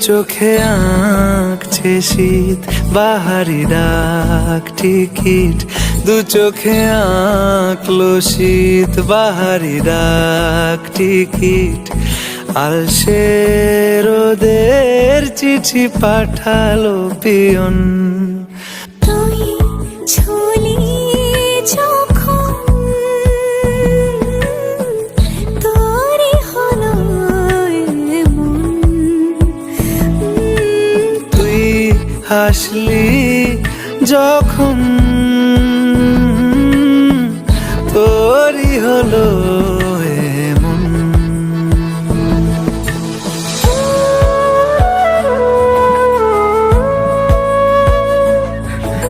চোখে আঁকছে শীত বাহারি ডাক টিকিট, দু চোখে আঁকলো শীত বাহারি ডাক টিকিট। আলসে রোদের চিঠি পাঠালো পিয়ন। তুই ছুলি যখন তোরই হলো এমন। তুই হাসলি যখন তোরই হলো